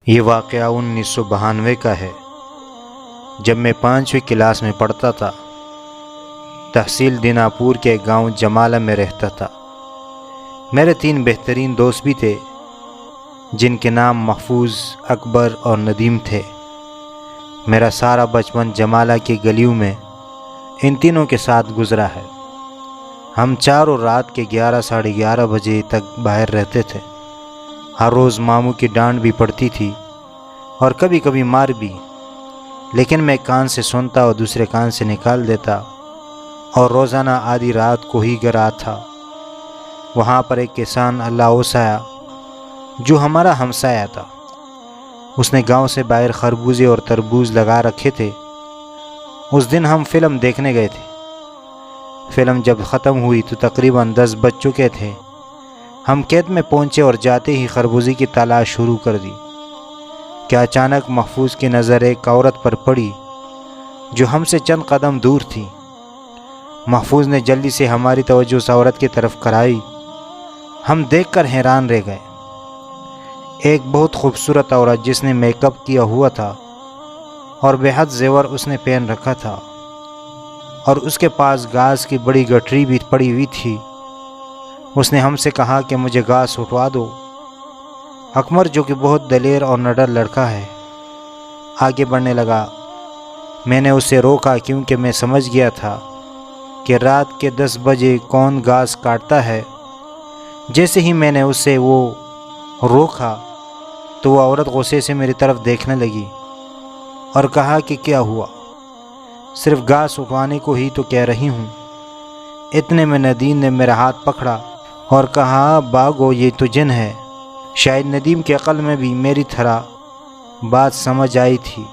یہ واقعہ 1992 کا ہے، جب میں 5ویں کلاس میں پڑھتا تھا۔ تحصیل دیناپور کے گاؤں جمالہ میں رہتا تھا۔ میرے 3 بہترین دوست بھی تھے، جن کے نام محفوظ، اکبر اور ندیم تھے۔ میرا سارا بچپن جمالہ کی گلیوں میں ان تینوں کے ساتھ گزرا ہے۔ ہم چاروں رات کے 11 ساڑھے 11 بجے تک باہر رہتے تھے۔ ہر روز ماموں کی ڈانٹ بھی پڑتی تھی اور کبھی کبھی مار بھی، لیکن میں کان سے سنتا اور دوسرے کان سے نکال دیتا، اور روزانہ آدھی رات کو ہی گھر آتا۔ وہاں پر ایک کسان اللہ اوسایا جو ہمارا ہمسایہ تھا، اس نے گاؤں سے باہر خربوزے اور تربوز لگا رکھے تھے۔ اس دن ہم فلم دیکھنے گئے تھے۔ فلم جب ختم ہوئی تو تقریباً 10 بج چکے تھے۔ ہم کھیت میں پہنچے اور جاتے ہی خربوزے کی تلاش شروع کر دی کہ اچانک محفوظ کی نظر ایک عورت پر پڑی جو ہم سے چند قدم دور تھی۔ محفوظ نے جلدی سے ہماری توجہ اس عورت کی طرف کرائی۔ ہم دیکھ کر حیران رہ گئے۔ ایک بہت خوبصورت عورت جس نے میک اپ کیا ہوا تھا اور بے حد زیور اس نے پہن رکھا تھا، اور اس کے پاس گھاس کی بڑی گٹھری بھی پڑی ہوئی تھی۔ اس نے ہم سے کہا کہ مجھے گھاس اٹھوا دو۔ اکبر، جو کہ بہت دلیر اور نڈر لڑکا ہے، آگے بڑھنے لگا۔ میں نے اسے روکا کیونکہ میں سمجھ گیا تھا کہ رات کے 10 بجے کون گھاس کاٹتا ہے۔ جیسے ہی میں نے اسے وہ روکا تو وہ عورت غصے سے میری طرف دیکھنے لگی اور کہا کہ کیا ہوا؟ صرف گھاس اٹھوانے کو ہی تو کہہ رہی ہوں۔ اتنے میں ندیم نے میرا ہاتھ پکڑا اور کہا بھاگو، یہ تو جن ہے۔ شاید ندیم کے عقل میں بھی میری طرح بات سمجھ آئی تھی۔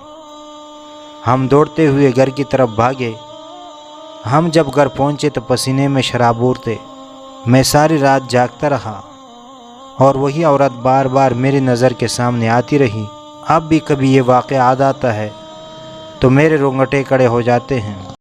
ہم دوڑتے ہوئے گھر کی طرف بھاگے۔ ہم جب گھر پہنچے تو پسینے میں شرابور تھے۔ میں ساری رات جاگتا رہا اور وہی عورت بار بار میری نظر کے سامنے آتی رہی۔ اب بھی کبھی یہ واقعہ یاد آتا ہے تو میرے رونگٹے کھڑے ہو جاتے ہیں۔